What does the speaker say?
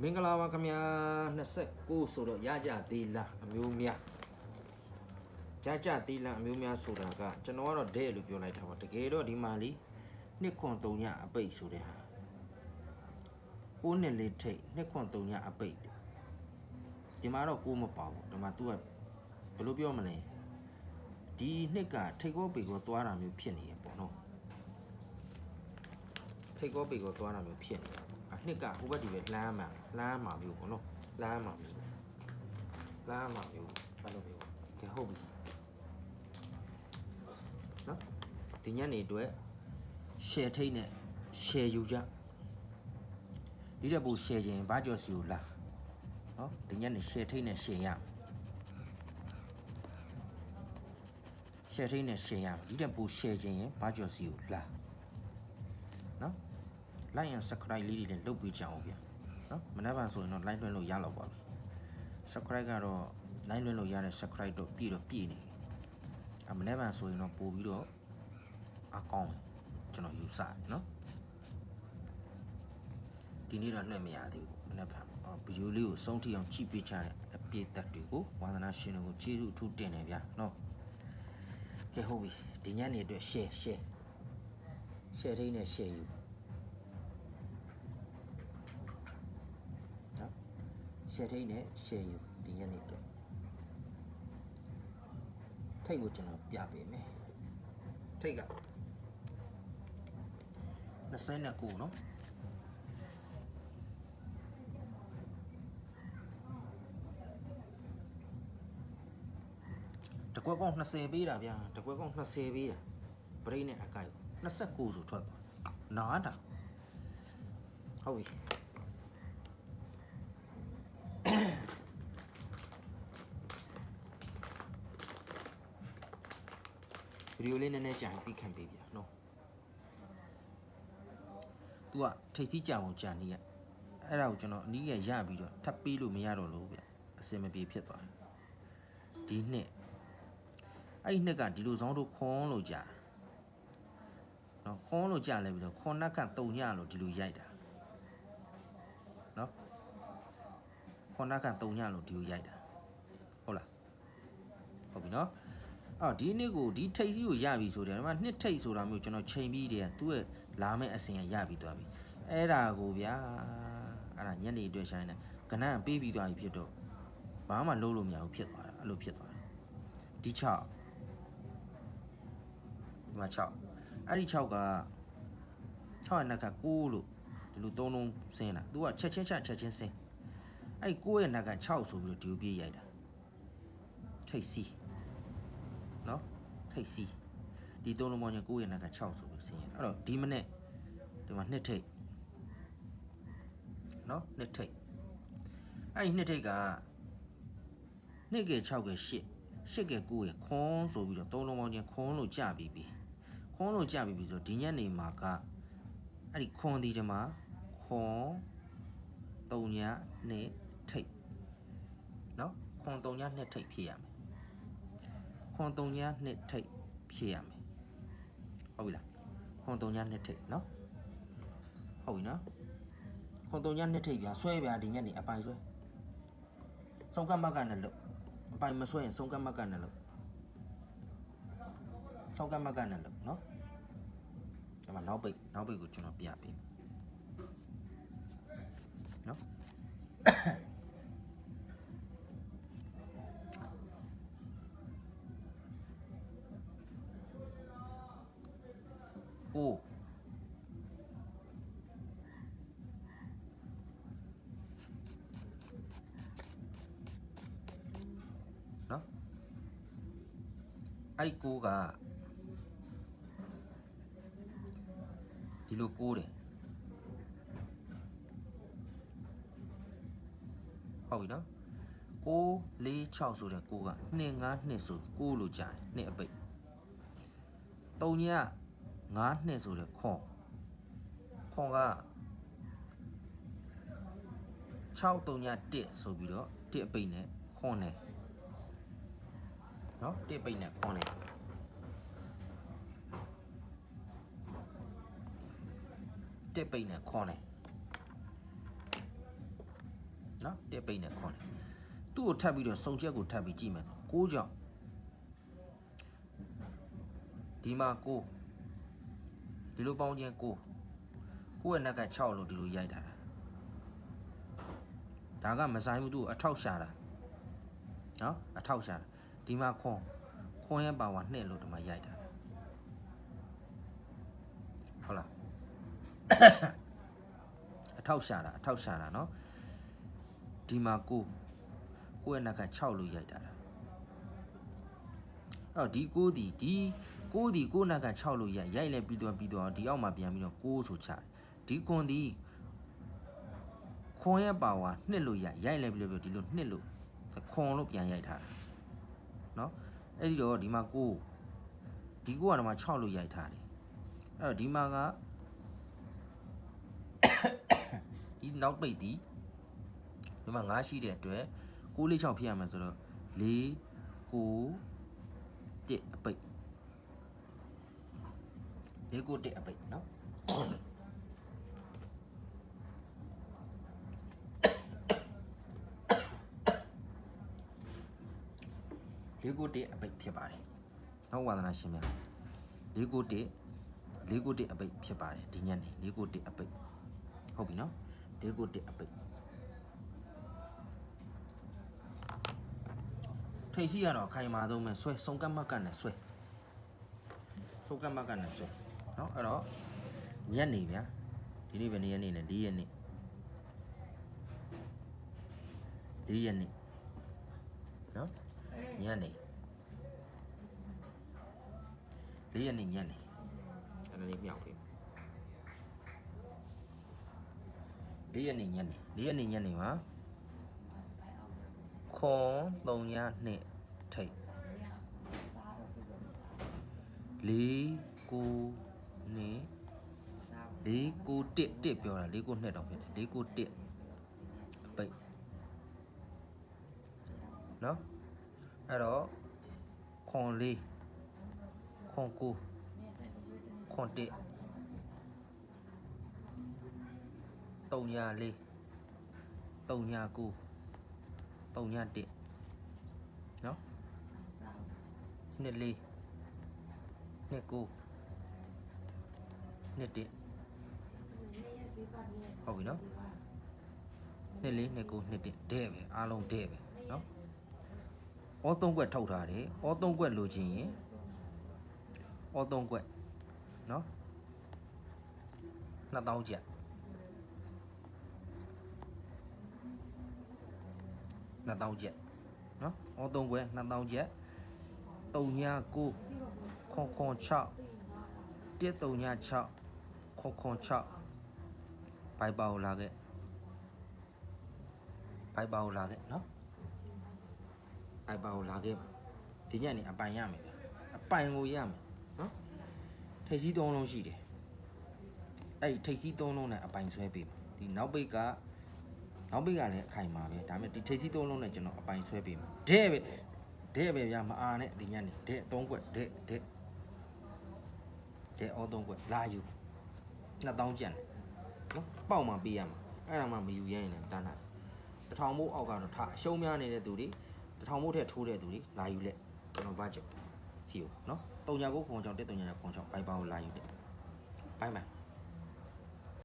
မင်္ဂလာပါခင်ဗျာ29ဆိုတော့ရကြသေးလားအမျိုးများကြကြသေးလားအမျိုးများဆိုတာကကျွန်တော်ကတော့ဒဲလို့ပြောလိုက်တာပါတကယ်တော့ဒီမှာလीနှစ်ခွန်3ညအပိတ်ဆိုတဲ့ဟာ9နှစ်လေးထိတ်နှစ်ခွန်3ညအပိတ်ဒီမှာတော့9မပါဘူးဒီမှာ तू ကဘယ်လိုပြောမလဲဒီနှစ်ကထိတ်ကောပေကောသွားတာမျိုးဖြစ်နေရပေါ့နော်ထိတ်ကောပေကောသွားတာမျိုးဖြစ်နေနှစ်ကဟိုဘက်ဒီပဲလှမ်းမှာမျိုးပေါ့နော်လှမ်းမှာမျိုးဘယ်လိုမျိုးကဲဟုတ်ပြီနော်ဒီညနေအတွက် share ထိတ်နဲ့ share ယူကြဒီတက်ပို့ share ခြင်းဘာကြော်စီကိုလာနော်ဒီညနေ share ထိတ်နဲ့ share ရ share ထိတ်နဲ့ share ရဒီတက်ပို့ share ခြင်းရင်ဘာကြော်စီကိုလာနော်like and subscribe လေးတွေလည်းလုပ်ပေးကြအောင်ဗျာနော်မနေ့ကဆိုရင်တော့ like လွှင့်လို့ရတော့ပါပြီ subscribe ကတော့ like လွှင့်လို့ရတဲ့ subscribe တော့ပြည့်နေမနေ့ကဆိုရင်တော့ပို့ပြီးတော့အကောင်းကျွန်တော်ယူဆတယ်နော်ဒီနေ့တော့လွှင့်မရသေးဘူးမနေ့ကဗီဒီယိုလေးကိုအဆုံးထိအောင်ကြည့်ပေးကြတဲ့အပြည့်သက်တွေကိုဝါသနာရှင်တွေကိုကျေးဇူးအထူးတင်တယ်ဗျာနော်ကဲဟုတ်ပြီဒီညနေအတွက် share ထိန်းနဲ့ share ယူshare ထိန်းနဲ့ share ယူဒီညနေအတွက်ထိတ်ကိုကျွန်တော်ပြပေးမယ်ထိတ်က29နော်တကွက်ကောင်း20ပေးတာဗျာတကွက်ကောင်း20ပေးတာဘရိတ်နဲ့အကိုက်29ဆိုထွက်သွားနားတာဟုတ်ပြီဗီဒီယိုလေးနည်းနည်းကြာရင်သိခံပေးဗျာနော် तू ကထိတ်စီးကြအောင်ကြာနေရအဲ့ဒါကိုကျွန်တော်အနည်းငယ်ရပြီးတော့ထပ်ပေးလို့မရတော့လို့ဗျအစင်မပြေဖြစ်သွားတယ်ဒီနှစ်အဲ့ဒီနှစ်ကဒီလိုစောင်းတို့ခွန်လို့ကြာနော်ခွန်လို့ကြာလဲပြီးတော့ခွန်နက်က3ညလို့ဒီလိုရိုက်တာနော်ခွန်နက်က3ညလို့ဒီလိုရိုက်တာဟုတ်လားဟုတ်ပြီနော်အော်ဒီနေ့ကိုဒီထိတ်စီးကိုရပြီဆိုတယ်ဒီမှာနှစ်ထိတ်ဆိုတာမျိုးကျွန်တော်ချိန်ပြီးတည်းကသူ့ရဲ့လာမဲ့အစင်ရပြီးသွားပြီအဲ့ဒါကိုဗျာအဲ့ဒါညနေအတွက်ဆိုင်တယ်ကနန်းပေးပြီးသွားပြီဖြစ်တော့ဘာမှလုံးလို့မရဘူးဖြစ်သွားတာအဲ့လိုဖြစ်သွားတယ်ဒီ6ဒီမှာ6အဲ့ဒီ6က6ရဲ့နက်က9လို့ဒီလို3လုံးဆင်းတာသူကချက်ချင်းဆင်းအဲ့9ရဲ့နက်က6ဆိုပြီးတော့ဒီလိုပြေးရိုက်တာထိတ်စီးနော်ထိတ်စီးဒီ3လုံးပေါင်းချင်း9ရဲ့နက်က6ဆိုပြီးဆင်းရအဲ့တော့ဒီမနေ့ဒီမှာနှစ်ထိတ်နော်နှစ်ထိတ်အဲ့ဒီနှစ်ထိတ်ကနှစ်က6က8 8က9ရခွန်းဆိုပြီးတော့3လုံးပေါင်းချင်းခွန်းလို့ကြပြီးပြီခွန်းလို့ကြပြီးပြီဆိုဒီညနေမှာကအဲ့ဒီခွန်းဒီမှာခွန်း3ညနှစ်ထိတ်နော်ခွန်း3ညနှစ်ထိတ်ဖြစ်ရမယ်ခွန်း3ညနှစ်ထိတ်ဖြစ်ရမယ်ဟုတ်ပြီလားခွန်း3ညနှစ်ထိတ်နော်ဟုတ်ပြီနော်ခွန်3ညနှစ်ထိပ်ဗျာဆွဲဗျာဒီညနေအပိုင်ဆွဲဆုံးကတ်မကနဲ့လို့အပိုင်မဆွဲရင်ဆုံးကတ်မကနဲ့လို့ဆုံးကတ်မကနဲ့လို့နော်ဒီမှာနောက်ပိတ်ကိုကျွန်တော်ပြပေးနော်အိုးနော်အဲ့ဒီကိုကဒီလိုကိုတယ်ဟုတ်ပြီနော်6 4 6ဆိုတဲ့ကိုက2 5 2ဆို6လို့ကြာတယ်2အပိတ်3ည5 2ဆိုတဲ့ခွန်က6 3ည1ဆိုပြီးတော့1အပိတ်နဲ့ခွန်နဲ့နော်1ပိတ်နဲ့ခွန်နဲ့1ပိတ်နဲ့ခွန်နဲ့ နော်တက်ပိတ်နဲ့ခွန်တယ်သူ့ကိုထပ်ပြီးတော့စုံချက်ကိုထပ်ပြီးကြည့်မယ်6ကြောင့်ဒီမှာ9ဒီလိုပေါင်းခြင်း9ရဲ့နက်က6လို့ဒီလိုရိုက်တာဒါကမဆိုင်ဘူးသူ့အထောက်ရှာတာနော်အထောက်ရှာတာဒီမှာခွန်ရဲ့ပါဝါ2လို့ဒီမှာရိုက်တာဟုတ်လားအထောက်ရှာတာနော်ဒီမှာကိုယ့်ရဲ့နက်က6လို့ရိုက်တာအဲ့တော့ဒီ9ဒီကိုယ့်နက်က6လို့ရိုက်လဲပြီးတော့ဒီအောက်မှာပြန်ပြီးတော့9ဆိုချတယ်ဒီခွန်ဒီခွန်ရဲ့ပါဝါ2လို့ရိုက်လဲပြီးတော့ဒီလို2လို့ခွန်လို့ပြန်ရိုက်ထားတာနော်အဲ့ဒီတော့ဒီမှာဒီကတော့မှ6လို့ရိုက်ထားတယ်အဲ့တော့ဒီမှာကဒီနောက်ပိတ်ဒီမှာ9ရှိတဲ့အတွက်6 4 6ဖြစ်ရမယ်ဆိုတော့4 9 1အပိတ်4 9 1အပိတ်နော်4 9 1အပိတ်ဖြစ်ပါတယ်နောက်ဝါသနာရှင်များ4 9 1အပိတ်ဖြစ်ပါတယ်ဒီညနေ4 9 1အပိတ်ဟုတ်ပြီနော်4 9 1အပိတ်ထိတ်စီကတော့ခိုင်မာဆုံးပဲဆွဲစုံကတ်မတ်ကနဲ့ဆွဲစုံကတ်မတ်ကနဲ့ဆွဲเนาะအဲ့တော့ညနေဗျာဒီနေ့ပဲနေ့ရက်နေ့နဲ့4ရက်နေ့เนาะညနေ4ရက်နေ့ညနေအဲ့ဒါလေးမြောက်ပြီ4ရက်နေ့ညနေမှာခွန်3ည2ထိတ်4 9 2 4 9 1ပြောတာ4 9 2တော့ဖြစ်တယ်4 9 1အပိတ်နော်အဲ့တော့ခွန်4ခွန်9ခွန်1 3ည4 3ည9 3ည1နော်2 4 2 9 2 1ဟုတ်ပြီနော်2 4 2 9 2 1တဲ့ပဲအားလုံးတဲ့ပဲနော်ဩ3ကွက်ထုတ်ထားတယ်ဩ3ကွက်လိုချင်ရင်ဩ3ကွက်နော်2000ကျပ်2000ကျပ်နော်ဩ3ကွက်2000ကျပ်3ည9ခွန်6 1 3ည6ခွန်6ဘိုက်ပါကိုလာခဲ့နော်ဘိုက်ပါကိုလာခဲ့ဒီညနေအပိုင်ရမယ်ဗျအပိုင်ကိုရမယ်နော်ထိပ်စီး3လုံးရှိတယ်အဲ့ထိပ်စီး3လုံးနဲ့အပိုင်ဆွဲပေးဒီနောက်ပိတ်ကလည်းအခိုင်ပါပဲဒါပေမဲ့ဒီထိပ်စီး3လုံးနဲ့ကျွန်တော်အပိုင်ဆွဲပေးမှာတဲ့ပဲဗျမအားနဲ့ဒီညနေတဲ့3ကွက်တဲ့ဩ3ကွက်လာယူ2000ကျပ်နော်ပေါက်မှပေးရမှာအဲ့ဒါမှမယူရရင်လည်းတန်းတာ1000မို့အောက်ကတော့ထားအရှုံးများနေတဲ့သူတွေ1000မို့ထက်ထိုးတဲ့သူတွေလာယူလက်ကျွန်တော်ဘာကြောစီကိုနော်3ည9ခွန်6 1 3ည9ခွန်6ဘိုက်ပါကိုလာယူလက်ဘိုင်